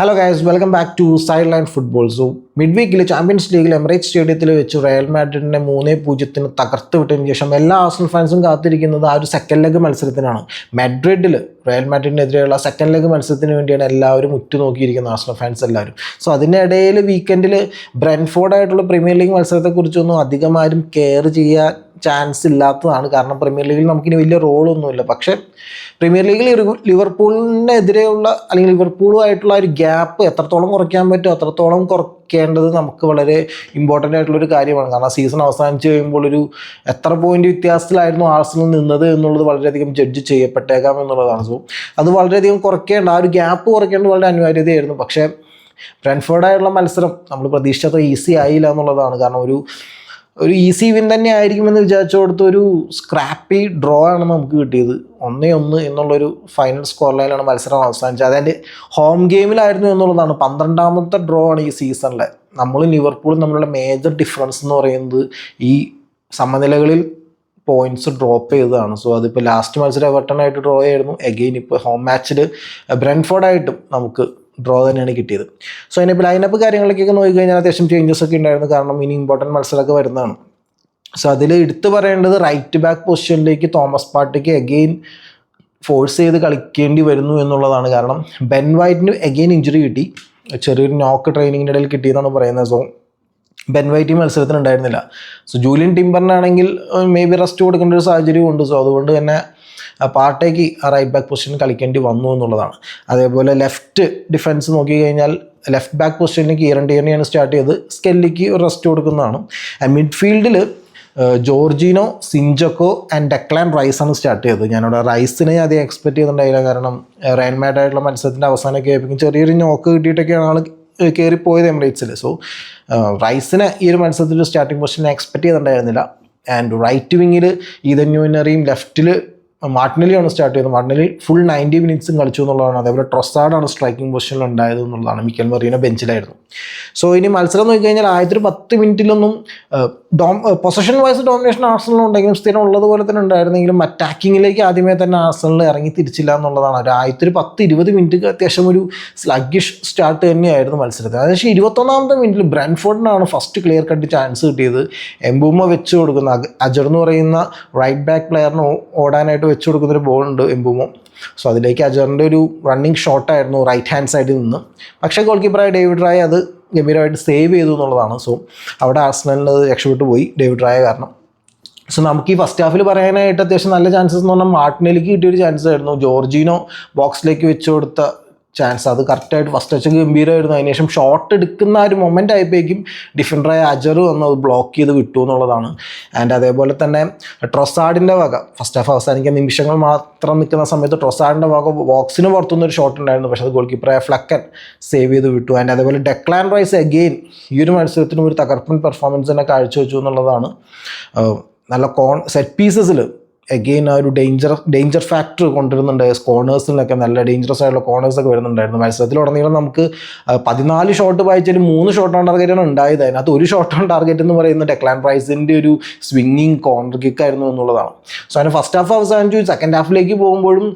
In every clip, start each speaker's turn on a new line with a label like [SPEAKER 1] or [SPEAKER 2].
[SPEAKER 1] Hello guys, welcome back to side line football. So mid വീക്കിൽ champions ലീഗിൽ Emirates സ്റ്റേഡിയത്തിൽ വെച്ച് റയൽ മാഡ്രിഡിനെ 3-0 തകർത്ത് വിട്ടതിന് ശേഷം എല്ലാ ആർസണൽ ഫാൻസും കാത്തിരിക്കുന്നത് ആ ഒരു സെക്കൻഡ് ലെഗ് മത്സരത്തിനാണ്. മാഡ്രിഡിൽ റയൽ മാഡ്രിഡിനെതിരെയുള്ള സെക്കൻഡ് ലെഗ് മത്സരത്തിന് വേണ്ടിയാണ് എല്ലാവരും ഉറ്റുനോക്കിയിരിക്കുന്നത്, ആർസണൽ ഫാൻസ് എല്ലാവരും. സോ അതിനിടയിൽ വീക്കെൻഡിൽ ബ്രെൻഫോർഡായിട്ടുള്ള പ്രീമിയർ ലീഗ് മത്സരത്തെക്കുറിച്ചൊന്നും അധികം ആരും കെയർ ചെയ്യാൻ ചാൻസ് ഇല്ലാത്തതാണ്. കാരണം പ്രീമിയർ ലീഗിൽ നമുക്കിനി വലിയ റോളൊന്നുമില്ല. പക്ഷേ പ്രീമിയർ ലീഗിൽ ലിവർപൂളിനെതിരെയുള്ള അല്ലെങ്കിൽ ലിവർപൂളുമായിട്ടുള്ള ഒരു ഗ്യാപ്പ് എത്രത്തോളം കുറയ്ക്കാൻ പറ്റുമോ അത്രത്തോളം കുറയ്ക്കേണ്ടത് നമുക്ക് വളരെ ഇമ്പോർട്ടൻ്റ് ആയിട്ടുള്ളൊരു കാര്യമാണ്. കാരണം സീസൺ അവസാനിച്ച് കഴിയുമ്പോൾ ഒരു എത്ര പോയിന്റ് വ്യത്യാസത്തിലായിരുന്നു ആർസണൽ നിന്നത് എന്നുള്ളത് വളരെയധികം ജഡ്ജ് ചെയ്യപ്പെട്ടേക്കാം എന്നുള്ളതാണ്. സോ അത് വളരെയധികം കുറയ്ക്കേണ്ട, ആ ഒരു ഗ്യാപ്പ് കുറയ്ക്കേണ്ടത് വളരെ അനിവാര്യതയായിരുന്നു. പക്ഷേ ബ്രെൻഫോർഡായിട്ടുള്ള മത്സരം നമ്മൾ പ്രതീക്ഷിച്ചത്ര ഈസി ആയില്ല എന്നുള്ളതാണ്. കാരണം ഒരു ഈസി വിൻ തന്നെ ആയിരിക്കുമെന്ന് വിചാരിച്ചു കൊടുത്ത ഒരു സ്ക്രാപ്പി ഡ്രോ ആണ് നമുക്ക് കിട്ടിയത്. 1-1 എന്നുള്ളൊരു ഫൈനൽ സ്കോർ ലൈനിലാണ് മത്സരം അവസാനിച്ചത്. അതായത് ഹോം ഗെയിമിലായിരുന്നു എന്നുള്ളതാണ് 12ാമത്തെ ഡ്രോ ആണ് ഈ സീസണിലെ. നമ്മൾ ലിവർപൂളും തമ്മിലുള്ള മേജർ ഡിഫറൻസ് എന്ന് പറയുന്നത് ഈ സമനിലകളിൽ പോയിന്റ്സ് ഡ്രോപ്പ് ചെയ്തതാണ്. സോ അതിപ്പോൾ ലാസ്റ്റ് മത്സരം എവർട്ടനായിട്ട് ഡ്രോ ആയിരുന്നു. എഗെയിൻ ഇപ്പോൾ ഹോം മാച്ചിൽ ബ്രെൻഫോർഡായിട്ടും നമുക്ക് ഡ്രോ തന്നെയാണ് കിട്ടിയത്. സോ അതിനിപ്പോൾ ലൈനപ്പ് കാര്യങ്ങളിലേക്കൊക്കെ നോക്കിക്കഴിഞ്ഞാൽ അത്യാവശ്യം ചേഞ്ചസ് ഒക്കെ ഉണ്ടായിരുന്നു. കാരണം ഇനി ഇമ്പോർട്ടൻറ്റ് മത്സരമൊക്കെ വരുന്നതാണ്. സോ അതിൽ എടുത്തു പറയേണ്ടത് റൈറ്റ് ബാക്ക് പൊസിഷനിലേക്ക് തോമസ് പാർട്ടിക്ക് എഗെയിൻ ഫോഴ്സ് ചെയ്ത് കളിക്കേണ്ടി വരുന്നു എന്നുള്ളതാണ്. കാരണം ബെൻ വൈറ്റിന് എഗെയിൻ ഇഞ്ചുറി കിട്ടി, ചെറിയൊരു നോക്ക് ട്രെയിനിങ്ങിൻ്റെ ഇടയിൽ കിട്ടിയെന്നാണ് പറയുന്നത്. സോ ബെൻ വൈറ്റ് മത്സരത്തിന് ഉണ്ടായിരുന്നില്ല. സോ ജൂലിയൻ ടിംബറിനാണെങ്കിൽ മേ ബി റെസ്റ്റ് കൊടുക്കേണ്ട ഒരു സാഹചര്യം ഉണ്ട്. സോ അതുകൊണ്ട് തന്നെ പാർട്ടേക്ക് റൈറ്റ് ബാക്ക് പൊസിഷൻ കളിക്കേണ്ടി വന്നു എന്നുള്ളതാണ്. അതേപോലെ ലെഫ്റ്റ് ഡിഫൻസ് നോക്കിക്കഴിഞ്ഞാൽ ലെഫ്റ്റ് ബാക്ക് പൊസിഷനിൽ കീറൻ ടിയർണിയാണ് സ്റ്റാർട്ട് ചെയ്ത്, സ്കെല്ലിക്ക് ഒരു റെസ്റ്റ് കൊടുക്കുന്നതാണ്. മിഡ്ഫീൽഡിൽ ജോർജിനോ, സിഞ്ചക്കോ ആൻഡ് ഡെക്ലാൻ റൈസാണ് സ്റ്റാർട്ട് ചെയ്തത്. ഞാനിവിടെ റൈസിനെ അധികം എക്സ്പെക്ട് ചെയ്തിട്ടുണ്ടായില്ല. കാരണം റയൽ മാഡ്രിഡായിട്ടുള്ള മത്സരത്തിൻ്റെ അവസാനമൊക്കെ ആയിരിക്കും ചെറിയൊരു നോക്ക് കിട്ടിയിട്ടൊക്കെയാണ് ആൾ കയറിപ്പോയത് എമിറേറ്റ്സിൽ. സോ റൈസിനെ ഈ ഒരു മത്സരത്തിൽ സ്റ്റാർട്ടിംഗ് പൊസിഷനെ എക്സ്പെക്ട് ചെയ്തിട്ടുണ്ടായിരുന്നില്ല. ആൻഡ് റൈറ്റ് വിങ്ങിൽ ഈതൻ ന്യൂനറിയും, ലെഫ്റ്റിൽ മാർട്ടിനെല്ലിയാണ് സ്റ്റാർട്ട് ചെയ്തത്. മാർട്ടിനെല്ലി ഫുൾ 90 മിനിറ്റ്സും കളിച്ചു എന്നുള്ളതാണ്. അതേപോലെ ട്രൊസാർഡാണ് സ്ട്രൈക്കിംഗ് പൊസിഷനിൽ ഉണ്ടായത് എന്നുള്ളതാണ്. Mikel Merino ബെഞ്ചിലായിരുന്നു. സോ ഇനി മത്സരം നോക്കിക്കഴിഞ്ഞാൽ ആദ്യത്തെ 10 മിനിറ്റിലൊന്നും പൊസഷൻ വൈസ് ഡോമിനേഷൻ ആർസണൽ ഉണ്ടെങ്കിലും സ്ഥിരം ഉള്ളതുപോലെ തന്നെ ഉണ്ടായിരുന്നെങ്കിലും അറ്റാക്കിങ്ങിലേക്ക് ആദ്യമേ തന്നെ ആർസണൽ ഇറങ്ങി തിരിച്ചില്ല എന്നുള്ളതാണ്. ഒരു ആദ്യത്തെ 10-20 മിനിറ്റ് അത്യാവശ്യം ഒരു സ്ലഗ്ഗിഷ് സ്റ്റാർട്ട് തന്നെയായിരുന്നു മത്സരത്തിൽ. ഏകദേശം 21ാമത്തെ മിനിറ്റിൽ ബ്രെൻഫോർഡിനാണ് ഫസ്റ്റ് ക്ലിയർ കട്ട് ചാൻസ് കിട്ടിയത്. എംബൂമ വെച്ച് കൊടുക്കുന്ന അജർ എന്ന് പറയുന്ന റൈറ്റ് ബാക്ക് പ്ലെയറിന് ഓടാനായിട്ട് വെച്ച് കൊടുക്കുന്നൊരു ബോൾ ഉണ്ട് എംബൂമോ. സോ അതിലേക്ക് അജറിൻ്റെ ഒരു റണ്ണിങ് ഷോട്ടായിരുന്നു റൈറ്റ് ഹാൻഡ് സൈഡിൽ നിന്ന്. പക്ഷേ ഗോൾ കീപ്പറായ ഡേവിഡ് റായ അത് ഗംഭീരമായിട്ട് സേവ് ചെയ്തു എന്നുള്ളതാണ്. സോ അവിടെ ആർസണലിന് അത് രക്ഷപ്പെട്ടു പോയി ഡേവിഡ് റായ കാരണം. സോ നമുക്ക് ഈ ഫസ്റ്റ് ഹാഫിൽ പറയാനായിട്ട് അത്യാവശ്യം നല്ല ചാൻസസ് എന്ന് പറഞ്ഞാൽ മാർട്ടിനെല്ലിക്ക് കിട്ടിയൊരു ചാൻസ് ആയിരുന്നു. ജോർജിനോ ബോക്സിലേക്ക് വെച്ച് കൊടുത്ത ചാൻസ്, അത് കറക്റ്റായിട്ട് ഫസ്റ്റ് ടച്ച് ഗംഭീരമായിരുന്നു. അതിനുശേഷം ഷോട്ട് എടുക്കുന്ന ഒരു മൊമെൻ്റ് ആയപ്പോഴേക്കും ഡിഫൻഡറായ അജർ വന്ന് അത് ബ്ലോക്ക് ചെയ്ത് വിട്ടു എന്നുള്ളതാണ്. ആൻഡ് അതേപോലെ തന്നെ ട്രൊസാർഡിൻ്റെ വക ഫസ്റ്റ് ഹാഫ് അവസാനിക്കാൻ നിമിഷങ്ങൾ മാത്രം നിൽക്കുന്ന സമയത്ത് ട്രൊസാർഡിൻ്റെ വക ബോക്സിന് പുറത്തുനിന്നൊരു ഷോട്ട് ഉണ്ടായിരുന്നു. പക്ഷേ അത് ഗോൾ കീപ്പറായ ഫ്ലക്കൻ സേവ് ചെയ്ത് വിട്ടു. ആൻഡ് അതേപോലെ ഡെക്ലാൻ റൈസ് അഗെയിൻ ഈ ഒരു മത്സരത്തിനും ഒരു തകർപ്പൻ പെർഫോമൻസ് തന്നെ കാഴ്ചവെച്ചു എന്നുള്ളതാണ്. നല്ല സെറ്റ് പീസസിൽ എഗെയിൻ ആ ഒരു ഡേഞ്ചർ ഫാക്ടർ കൊണ്ടുവരുന്നുണ്ട്. കോർണേഴ്സിലൊക്കെ നല്ല ഡേഞ്ചറസ് ആയിട്ടുള്ള കോർണേഴ്സൊക്കെ വരുന്നുണ്ടായിരുന്നു. മത്സരത്തിലുടനീളം നമുക്ക് 14 ഷോട്ട് വായിച്ചാൽ 3 ഷോട്ട് ഓൺ ടാർഗറ്റാണ് ഉണ്ടായത്. അതിനകത്ത് ഒരു ഷോട്ട് ഓൺ ടാർഗറ്റ് എന്ന് പറയുന്നത് ഡെക്ലാൻ റൈസിൻ്റെ ഒരു സ്വിങ്ങിങ് കോർണർ കിക്കായിരുന്നു എന്നുള്ളതാണ്. സോ അതിന് ഫസ്റ്റ് ഹാഫ് അവസാനിച്ചു. സെക്കൻഡ് ഹാഫിലേക്ക് പോകുമ്പോഴും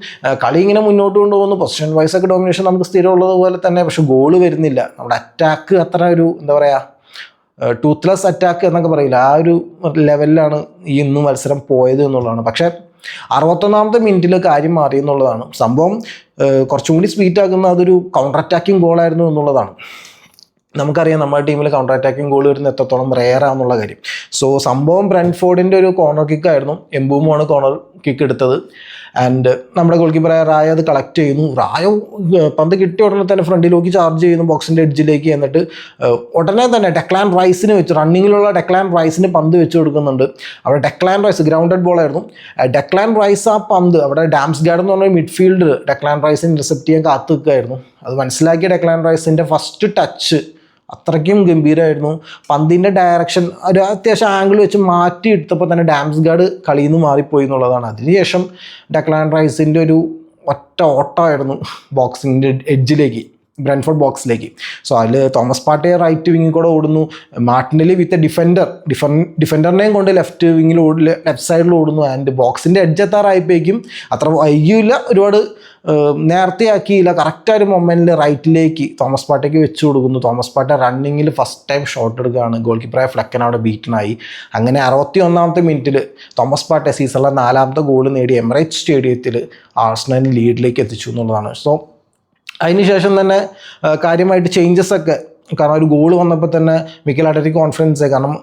[SPEAKER 1] കളി ഇങ്ങനെ മുന്നോട്ട് കൊണ്ടുപോകുന്നു. പൊസിഷൻ വൈസൊക്കെ ഡോമിനേഷൻ നമുക്ക് സ്ഥിരമുള്ളതുപോലെ തന്നെ, പക്ഷേ ഗോള് വരുന്നില്ല. നമ്മുടെ അറ്റാക്ക് അത്ര ഒരു എന്താ പറയുക ടൂത്ത്ലെസ് അറ്റാക്ക് എന്നൊക്കെ പറയില്ല, ആ ഒരു ലെവലിലാണ് ഈ ഇന്ന് മത്സരം പോയത് എന്നുള്ളതാണ്. പക്ഷേ 61ാമത്തെ മിനിറ്റിൽ കാര്യം മാറി എന്നുള്ളതാണ്. സംഭവം കുറച്ചും കൂടി സ്വീറ്റ് ആക്കുന്ന അതൊരു കൗണ്ടർ അറ്റാക്കിംഗ് ഗോളായിരുന്നു എന്നുള്ളതാണ്. നമുക്കറിയാം നമ്മുടെ ടീമിൽ കൗണ്ടർ അറ്റാക്കിംഗ് ഗോൾ വരുന്ന എത്രത്തോളം റെയറാന്നുള്ള കാര്യം. സോ സംഭവം ബ്രെൻഫോർഡിൻ്റെ ഒരു കോർണർ കിക്കായിരുന്നു. എംബൂമാണ് കോർണർ കിക്ക് എടുത്തത്. ആൻഡ് നമ്മുടെ ഗോൾ കീപ്പറായ റായ അത് കളക്ട് ചെയ്യുന്നു. റായ പന്ത് കിട്ടിയ ഉടനെ തന്നെ ഫ്രണ്ടിലേക്ക് ചാർജ് ചെയ്യുന്നു ബോക്സിൻ്റെ എഡ്ജിലേക്ക്. എന്നിട്ട് ഉടനെ തന്നെ ഡെക്ലാൻ റൈസിന് വെച്ച് റണ്ണിങ്ങിലുള്ള ഡെക്ലാൻ റൈസിന് പന്ത് വെച്ച് കൊടുക്കുന്നുണ്ട്. അവിടെ ഡെക്ലാൻ റൈസ് ഗ്രൗണ്ടഡ് ബോളായിരുന്നു. ഡെക്ലാൻ റൈസ് ആ പന്ത് അവിടെ ഡാംസ്ഗാർഡ് എന്ന് പറഞ്ഞ മിഡ്ഫീൽഡർ ഡെക്ലാൻ റൈസിന് ഇന്റർസെപ്റ്റ് ചെയ്യാൻ കാത്തു നിൽക്കുകയായിരുന്നു. അത് മനസ്സിലാക്കിയ ഡെക്ലാൻ റൈസിൻ്റെ ഫസ്റ്റ് ടച്ച് അത്രയ്ക്കും ഗംഭീരമായിരുന്നു. പന്തിൻ്റെ ഡയറക്ഷൻ ഒരു അത്യാവശ്യം ആംഗിൾ വെച്ച് മാറ്റി എടുത്തപ്പോൾ തന്നെ ഡാംസ്ഗാർഡ് കളിയിൽ നിന്ന് മാറിപ്പോയി എന്നുള്ളതാണ്. അതിനുശേഷം ഡെക്ലാൻ റൈസിൻ്റെ ഒരു ഒറ്റ ഓട്ടമായിരുന്നു ബോക്സിങ്ങിൻ്റെ എഡ്ജിലേക്ക്. ബ്രെൻഫോർഡ് ബോക്സിലേക്ക്. സോ അതിൽ തോമസ് പാർട്ടേ റൈറ്റ് വിങ്ങിൽ കൂടെ ഓടുന്നു, മാർട്ടിനലി വിത്ത് ഡിഫൻഡറിനെയും കൊണ്ട് ലെഫ്റ്റ് വിങ്ങിൽ ലെഫ്റ്റ് സൈഡിൽ ഓടുന്നു. ആൻഡ് ബോക്സിൻ്റെ എഡ്ജ് എത്താറായപ്പോഴേക്കും അത്ര വൈകിയില്ല, ഒരുപാട് നേരത്തെയാക്കിയില്ല, കറക്റ്റ് ഒരു മൊമെൻറ്റിൽ റൈറ്റിലേക്ക് തോമസ് പാർട്ടേക്ക് വെച്ച് കൊടുക്കുന്നു. Thomas part A റണ്ണിങ്ങിൽ first time shot എടുക്കുകയാണ്, ഗോൾ കീപ്പറായ ഫ്ലെക്കൻ അവിടെ ബീറ്റനായി. അങ്ങനെ 61ാമത്തെ മിനിറ്റിൽ തോമസ് പാർട്ടേ സീസണിലെ 4ാമത്തെ ഗോൾ നേടി എമിറേറ്റ്സ് സ്റ്റേഡിയത്തിൽ ആഴ്സണലിനെ ലീഡിലേക്ക് എത്തിച്ചു എന്നുള്ളതാണ്. സോ അതിനുശേഷം തന്നെ കാര്യമായിട്ട് ചേഞ്ചസ് ഒക്കെ, കാരണം ഒരു ഗോൾ വന്നപ്പോൾ തന്നെ മിക്കൽ ആർട്ടറ്റയ്ക്ക് കോൺഫിഡൻസ്, കാരണം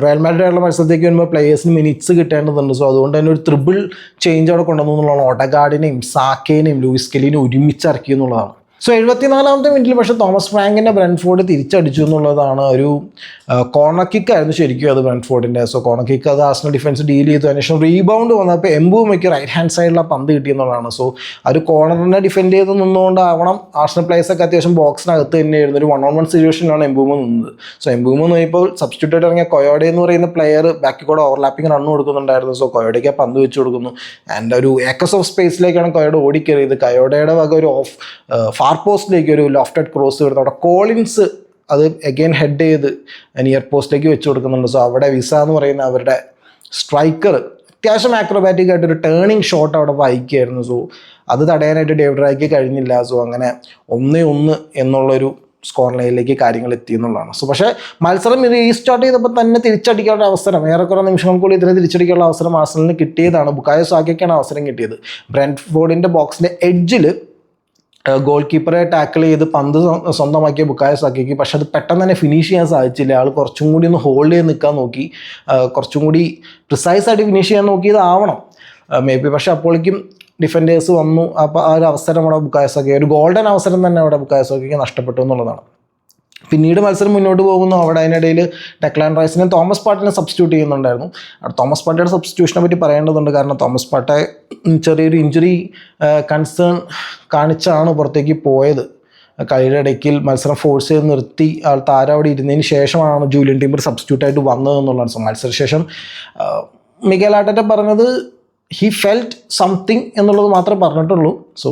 [SPEAKER 1] റയൽ മാഡ്രിഡായിട്ടുള്ള മത്സരത്തേക്ക് വരുമ്പോൾ പ്ലേയേഴ്സിന് മിനിറ്റ്സ് കിട്ടേണ്ടതുണ്ട്. സോ അതുകൊണ്ട് തന്നെ ഒരു ട്രിപ്പിൾ ചേഞ്ച് അവിടെ കൊണ്ടുവന്നു എന്നുള്ളതാണ്. ഓഡഗാർഡിനെയും സാക്കേനെയും ലൂയിസ് കെല്ലിനെയും ഒരുമിച്ച് ഇറക്കി എന്നുള്ളതാണ്. സോ 74ാമത്തെ മിനിറ്റിൽ പക്ഷേ തോമസ് ഫ്രാങ്കിൻ്റെ ബ്രെൻഫോർഡ് തിരിച്ചടിച്ചു എന്നുള്ളതാണ്. ഒരു കോർണർ കിക്കായിരുന്നു ശരിക്കും അത് ബ്രെൻഫോർഡിൻ്റെ. സോ കോർണർ കിക്ക് അത് ആഴ്സണൽ ഡിഫൻസ് ഡീൽ ചെയ്തു. അതിനുശേഷം റീബൗണ്ട് വന്നപ്പോൾ എംബൂമയ്ക്ക് റൈറ്റ് ഹാൻഡ് സൈഡിലാണ് പന്ത് കിട്ടിയെന്നുള്ളതാണ്. സോ ഒരു കോർണറിനെ ഡിഫെൻഡ് ചെയ്ത് നിന്നുകൊണ്ടാവണം ആഴ്സണൽ പ്ലേയേഴ്സൊക്കെ അത്യാവശ്യം ബോക്സിനകത്ത് തന്നെയായിരുന്നു. ഒരു 1-on-1 സിറ്റുവേഷനിലാണ് എംബൂമ നിന്നത്. സോ എംബൂമ നോക്കിയപ്പോൾ സബ്സ്റ്റിറ്റ്യൂട്ട് ഇറങ്ങിയ കൊയോഡെ എന്ന് പറയുന്ന പ്ലെയർ ബാക്കിൽ കൂടെ ഓവർലാപ്പിംഗ് റണ്ണ് കൊടുക്കുന്നുണ്ടായിരുന്നു. സോ കൊയോഡയ്ക്ക് പന്ത് വെച്ച് കൊടുക്കുന്നു. ആൻഡ് ഒരു ഏക്കസ് ഓഫ് സ്പേസിലേക്കാണ് കൊയോഡ ഓടിക്കറിയത്. കൊയോഡയുടെ വക ഒരു ഫാർ പോസ്റ്റിലേക്ക് ഒരു ലോഫ്റ്റഡ് ക്രോസ് വരുന്നത്, അവിടെ കോളിൻസ് അത് അഗെയിൻ ഹെഡ് ചെയ്ത് നിയർ പോസ്റ്റിലേക്ക് വെച്ച് കൊടുക്കുന്നുണ്ട്. സോ അവിടെ വിസ എന്ന് പറയുന്ന അവരുടെ സ്ട്രൈക്കർ അത്യാവശ്യം ആക്രോബാറ്റിക് ആയിട്ടൊരു ടേണിങ് ഷോട്ട് അവിടെ വായിക്കുകയായിരുന്നു. സോ അത് തടയാനായിട്ട് ഡേവിഡ് റായ്ക്ക് കഴിഞ്ഞില്ല. സോ അങ്ങനെ 1-1 എന്നുള്ളൊരു സ്കോർ ലൈനിലേക്ക് കാര്യങ്ങൾ എത്തി എന്നുള്ളതാണ്. സോ പക്ഷേ മത്സരം ഇത് റീസ്റ്റാർട്ട് ചെയ്തപ്പോൾ തന്നെ തിരിച്ചടിക്കാനുള്ള അവസരം, ഏറെക്കുറെ നിമിഷങ്ങൾക്കുള്ളിൽ ഇതിനെ തിരിച്ചടിക്കാനുള്ള അവസരം ആഴ്സണലിന് കിട്ടിയതാണ്. ബുക്കായോ സാക്കയ്ക്കാണ് അവസരം കിട്ടിയത്. ബ്രെൻഫോർഡിൻ്റെ ബോക്സിൻ്റെ എഡ്ജിൽ ഗോൾ കീപ്പറെ ടാക്കിൾ ചെയ്ത് പന്ത് സ്വന്തമാക്കിയ ബുക്കായോ സാക്കയ്ക്ക്, പക്ഷെ അത് പെട്ടെന്ന് തന്നെ ഫിനിഷ് ചെയ്യാൻ സാധിച്ചില്ല. ആൾ കുറച്ചും കൂടി ഒന്ന് ഹോൾഡ് ചെയ്ത് നിൽക്കാൻ നോക്കി, കുറച്ചും കൂടി പ്രിസൈസ് ആയിട്ട് ഫിനിഷ് ചെയ്യാൻ നോക്കിയതാവണം മേ ബി. പക്ഷെ അപ്പോഴേക്കും ഡിഫൻഡേഴ്സ് വന്നു. അപ്പോൾ ആ ഒരു അവസരം അവിടെ ബുക്കായോ സാക്കയ്ക്ക്, ഒരു ഗോൾഡൻ അവസരം തന്നെ അവിടെ ബുക്കായോ സാക്കയ്ക്ക് നഷ്ടപ്പെട്ടു എന്നുള്ളതാണ്. പിന്നീട് മത്സരം മുന്നോട്ട് പോകുന്നു. അവിടെ അതിനിടയിൽ ഡെക്ലാൻ റൈസിനെ തോമസ് പാർട്ടിനെ സബ്സ്റ്റിറ്റ്യൂട്ട് ചെയ്യുന്നുണ്ടായിരുന്നു. തോമസ് പാർട്ടിയുടെ സബ്സ്റ്റിറ്റ്യൂഷനെ പറ്റി പറയേണ്ടതുണ്ട്. കാരണം തോമസ് പാർട്ടി ചെറിയൊരു ഇഞ്ചുറി കൺസേൺ കാണിച്ചാണ് പുറത്തേക്ക് പോയത്. കളിയുടെ ഇടയ്ക്കിൽ മത്സരം ഫോഴ്സ് ചെയ്ത് നിർത്തി ആൾ താരം അവിടെ ഇരുന്നതിന് ശേഷമാണ് ജൂലിയൻ ടിംബർ സബ്സ്റ്റിറ്റ്യൂട്ടായിട്ട് വന്നത് എന്നുള്ളതാണ്. സോ മത്സരശേഷം മിഗേൽ ആർട്ടറ്റ പറഞ്ഞത് ഹി ഫെൽറ്റ് സംതിങ് എന്നുള്ളത് മാത്രമേ പറഞ്ഞിട്ടുള്ളൂ. സോ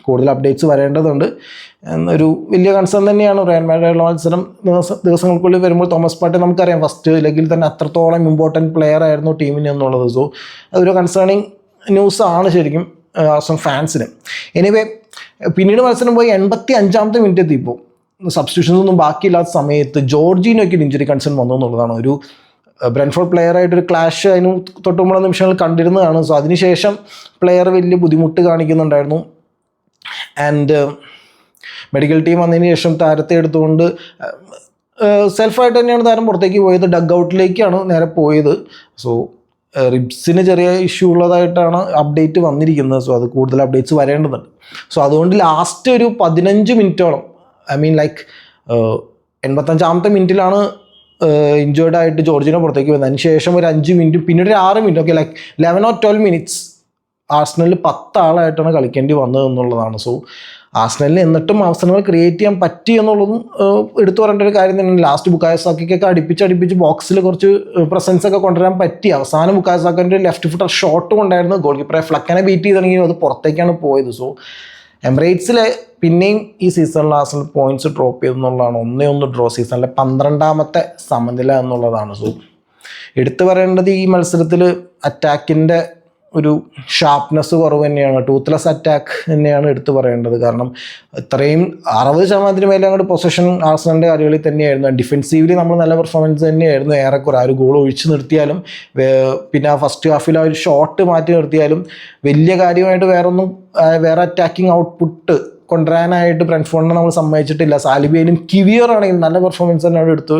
[SPEAKER 1] കൂടുതൽ അപ്ഡേറ്റ്സ് വരേണ്ടതുണ്ട് എന്നൊരു വലിയ കൺസേൺ തന്നെയാണ്. റയൽ മാഡ്രിഡുള്ള മത്സരം ദിവസങ്ങൾക്കുള്ളിൽ വരുമ്പോൾ തോമസ് പാർട്ടി നമുക്കറിയാം ഫസ്റ്റ് ലെഗിൽ തന്നെ അത്രത്തോളം ഇമ്പോർട്ടൻറ്റ് പ്ലെയർ ആയിരുന്നു ടീമിന് എന്നുള്ളത്. സോ അതൊരു കൺസേണിങ് ന്യൂസാണ് ശരിക്കും ആർസണൽ ഫാൻസിന്. എനിവേ പിന്നീട് മത്സരം പോയി 85ാമത്തെ മിനിറ്റ് എത്തിയപ്പോൾ സബ്സ്റ്റിറ്റ്യൂഷൻസ് ഒന്നും ബാക്കിയില്ലാത്ത സമയത്ത് ജോർജിനോയ്ക്ക് ഇഞ്ചുറി കൺസേൺ വന്നു എന്നുള്ളതാണ്. ഒരു ബ്രെൻഫോർഡ് പ്ലെയറായിട്ടൊരു ക്ലാഷ് അതിന് തൊട്ടുമുള്ള നിമിഷങ്ങൾ കണ്ടിരുന്നതാണ്. സോ അതിനുശേഷം പ്ലെയർ വലിയ ബുദ്ധിമുട്ട് കാണിക്കുന്നുണ്ടായിരുന്നു. ആൻഡ് മെഡിക്കൽ ടീം വന്നതിന് ശേഷം താരത്തെ എടുത്തുകൊണ്ട് സെൽഫായിട്ട് തന്നെയാണ് താരം പുറത്തേക്ക് പോയത്. ഡഗ് ഔട്ടിലേക്കാണ് നേരെ പോയത്. സോ റിബ്സിന് ചെറിയ ഇഷ്യൂ ഉള്ളതായിട്ടാണ് അപ്ഡേറ്റ് വന്നിരിക്കുന്നത്. സോ അത് കൂടുതൽ അപ്ഡേറ്റ്സ് വരേണ്ടതുണ്ട്. സോ അതുകൊണ്ട് ലാസ്റ്റ് ഒരു 15 മിനിറ്റോളം, ഐ മീൻ ലൈക്ക് 85ാമത്തെ മിനിറ്റിലാണ് ഇഞ്ചേർഡ് ആയിട്ട് ജോർജിനെ പുറത്തേക്ക് വന്നത്. അതിന് ശേഷം ഒരു 5 മിനിറ്റ്, പിന്നീട് ഒരു 6 minute, okay like 11 or 12 minutes ആഴ്സണലിൽ 10 ആളായിട്ടാണ് കളിക്കേണ്ടി വന്നത് എന്നുള്ളതാണ്. സോ ആഴ്സണലിന് എന്നിട്ടും അവസരങ്ങൾ ക്രിയേറ്റ് ചെയ്യാൻ പറ്റി എന്നുള്ളതും എടുത്തു പറയേണ്ട ഒരു കാര്യം തന്നെയാണ്. ലാസ്റ്റ് ബുക്കായോ സാക്കയ്ക്കൊക്കെ അടുപ്പിച്ച് ബോക്സിൽ കുറച്ച് പ്രസൻസ് ഒക്കെ കൊണ്ടുവരാൻ പറ്റി. അവസാനം ബുക്കായോ സാക്കൻ്റെ ലെഫ്റ്റ് ഫുട്ടർ ഷോട്ട് കൊണ്ടായിരുന്നു ഗോൾ കീപ്പറെ ഫ്ലക്കനെ ബീറ്റ് ചെയ്തെങ്കിൽ അത് പുറത്തേക്കാണ് പോയത്. സോ എമിറേറ്റ്സിൽ പിന്നെയും ഈ സീസണിൽ ആഴ്സണൽ പോയിന്റ്സ് ഡ്രോപ്പ് ചെയ്തെന്നുള്ളതാണ്. 1-1 ഡ്രോ, സീസണിലെ 12ാമത്തെ സമനില എന്നുള്ളതാണ്. സോ എടുത്തു പറയേണ്ടത് ഈ മത്സരത്തിൽ അറ്റാക്കിൻ്റെ ഒരു ഷാർപ്നെസ് കുറവ് തന്നെയാണ്, ടൂത്ത്ലെസ് അറ്റാക്ക് തന്നെയാണ് എടുത്തു പറയേണ്ടത്. കാരണം ഇത്രയും 60% മേലെ അങ്ങോട്ട് പൊസിഷൻ ആഴ്സണലിൻ്റെ കളികളിൽ തന്നെയായിരുന്നു. ഡിഫെൻസീവ്ലി നമ്മൾ നല്ല പെർഫോമൻസ് തന്നെയായിരുന്നു ഏറെക്കുറെ. ആ ഒരു ഗോൾ ഒഴിച്ച് നിർത്തിയാലും പിന്നെ ആ ഫസ്റ്റ് ഹാഫിൽ ആ ഒരു ഷോട്ട് മാറ്റി നിർത്തിയാലും വലിയ കാര്യമായിട്ട് വേറെ അറ്റാക്കിംഗ് ഔട്ട്പുട്ട് കൊണ്ടുവരാനായിട്ട് ബ്രെൻഫോർഡിനെ നമ്മൾ സമ്മതിച്ചിട്ടില്ല. സാലിബയിലും കിവിയറാണെങ്കിലും നല്ല പെർഫോമൻസ് തന്നെ അവിടെ എടുത്ത്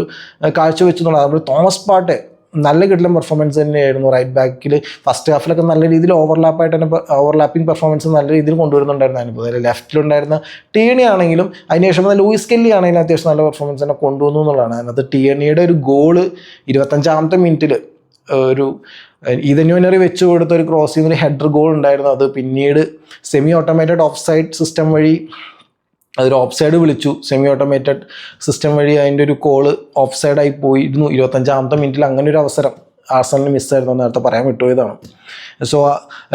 [SPEAKER 1] കാഴ്ചവെച്ചെന്നുള്ളത്. അതുപോലെ തോമസ് പാർട്ടി നല്ല കിടലൻ പെർഫോമൻസ് തന്നെയായിരുന്നു. റൈറ്റ് ബാക്കിൽ ഫസ്റ്റ് ഹാഫിലൊക്കെ നല്ല രീതിയിൽ ഓവർലാപ്പിംഗ് പെർഫോമൻസ് നല്ല രീതിയിൽ കൊണ്ടുവരുന്നുണ്ടായിരുന്നു. അതുപോലെ ലെഫ്റ്റിലുണ്ടായിരുന്ന ടീണി ആണെങ്കിലും അതിനുശേഷം ലൂയിസ് കെല്ലി ആണെങ്കിലും അത്യാവശ്യം നല്ല പെർഫോമൻസ് തന്നെ കൊണ്ടുവന്നു എന്നുള്ളതാണ്. അതിനകത്ത് ടീണിയുടെ ഒരു ഗോള് 25ാമത്തെ മിനിറ്റിൽ ഒരു ഈതന്യൂനറി വെച്ച് കൊടുത്ത ഒരു ക്രോസ് ചെയ്യുന്ന ഒരു ഹെഡർ ഗോൾ ഉണ്ടായിരുന്നു. അത് പിന്നീട് semi automated of side system വഴി അതൊരു ഓഫ് സൈഡ് വിളിച്ചു. സെമി ഓട്ടോമേറ്റഡ് സിസ്റ്റം വഴി അതിൻ്റെ ഒരു കോള് ഓഫ് സൈഡായി പോയിരുന്നു 25ാമത്തെ മിനിറ്റിൽ. അങ്ങനെ ഒരു അവസരം ആർസണലിന് മിസ്സായിരുന്നു നേരത്തെ പറയാൻ വിട്ടുപോയതാണ്. സോ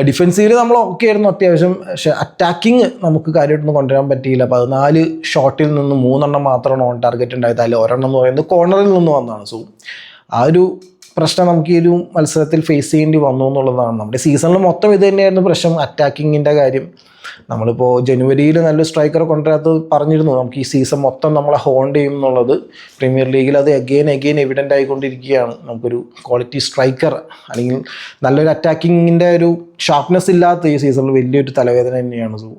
[SPEAKER 1] ഡിഫെൻസീവിൽ നമ്മൾ ഓക്കെ ആയിരുന്നു അത്യാവശ്യം, പക്ഷേ അറ്റാക്കിങ് നമുക്ക് കാര്യമായിട്ടൊന്നും കൊണ്ടുവരാൻ പറ്റിയില്ല. 14 ഷോട്ടിൽ നിന്ന് 3 മാത്രമാണ് ഓൺ ടാർഗറ്റ് ഉണ്ടായത്. അതിൽ ഒരെണ്ണം എന്ന് പറയുന്നത് കോർണറിൽ നിന്ന് വന്നതാണ്. സോ ആ ഒരു പ്രശ്നം നമുക്ക് ഈ ഒരു മത്സരത്തിൽ ഫേസ് ചെയ്യേണ്ടി വന്നു എന്നുള്ളതാണ്. നമ്മുടെ സീസണിൽ മൊത്തം ഇത് തന്നെയായിരുന്നു പ്രശ്നം, അറ്റാക്കിങ്ങിൻ്റെ കാര്യം. നമ്മളിപ്പോൾ ജനുവരിയിൽ നല്ലൊരു സ്ട്രൈക്കറെ കൊണ്ടുവരാത്തത് പറഞ്ഞിരുന്നു, നമുക്ക് ഈ സീസൺ മൊത്തം നമ്മളെ ഹോണ്ട് ചെയ്യും എന്നുള്ളത്. പ്രീമിയർ ലീഗിൽ അത് അഗെയിൻ എവിഡൻ്റ് ആയിക്കൊണ്ടിരിക്കുകയാണ്. നമുക്കൊരു ക്വാളിറ്റി സ്ട്രൈക്കർ അല്ലെങ്കിൽ നല്ലൊരു അറ്റാക്കിങ്ങിൻ്റെ ഒരു ഷാർപ്നെസ് ഇല്ലാത്ത ഈ സീസണിൽ വലിയൊരു തലവേദന തന്നെയാണ്. സോ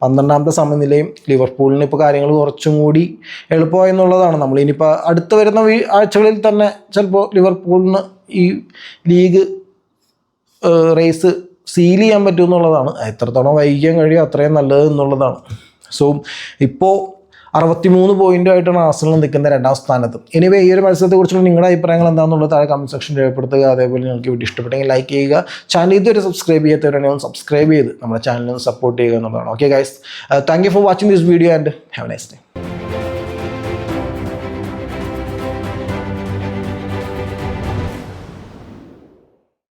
[SPEAKER 1] 12ാമത്തെ സമനിലയും ലിവർപൂളിന് ഇപ്പോൾ കാര്യങ്ങൾ കുറച്ചും കൂടി എളുപ്പമായി എന്നുള്ളതാണ്. നമ്മളിനിപ്പോൾ അടുത്ത് വരുന്ന ആഴ്ചകളിൽ തന്നെ ചിലപ്പോൾ ലിവർപൂളിന് ഈ ലീഗ് റേസ് സീൽ ചെയ്യാൻ പറ്റും എന്നുള്ളതാണ്. എത്രത്തോളം വൈകിക്കാൻ കഴിയും അത്രയും നല്ലത് എന്നുള്ളതാണ്. സോ ഇപ്പോൾ 63 പോയിൻ്റുമായിട്ടാണ് ആർസണൽ നിൽക്കുന്ന 2ാം സ്ഥാനത്ത്. എനിവേ ഈ ഒരു മത്സരത്തെക്കുറിച്ചുള്ള നിങ്ങളുടെ അഭിപ്രായങ്ങൾ എന്താണെന്നുള്ളത് താഴെ കമൻറ്റ് സെക്ഷൻ രേഖപ്പെടുത്തുക. അതേപോലെ നിങ്ങൾക്ക് വീഡിയോ ഇഷ്ടപ്പെട്ടെങ്കിൽ ലൈക്ക് ചെയ്യുക. ചാനൽ ഇതുവരെ സബ്സ്ക്രൈബ് ചെയ്യാത്തവരാണെങ്കിൽ സബ്സ്ക്രൈബ് ചെയ്ത് നമ്മുടെ ചാനലിൽ സപ്പോർട്ട് ചെയ്യുക എന്നുള്ളതാണ്. Okay guys, thank you for watching this video and have A nice day.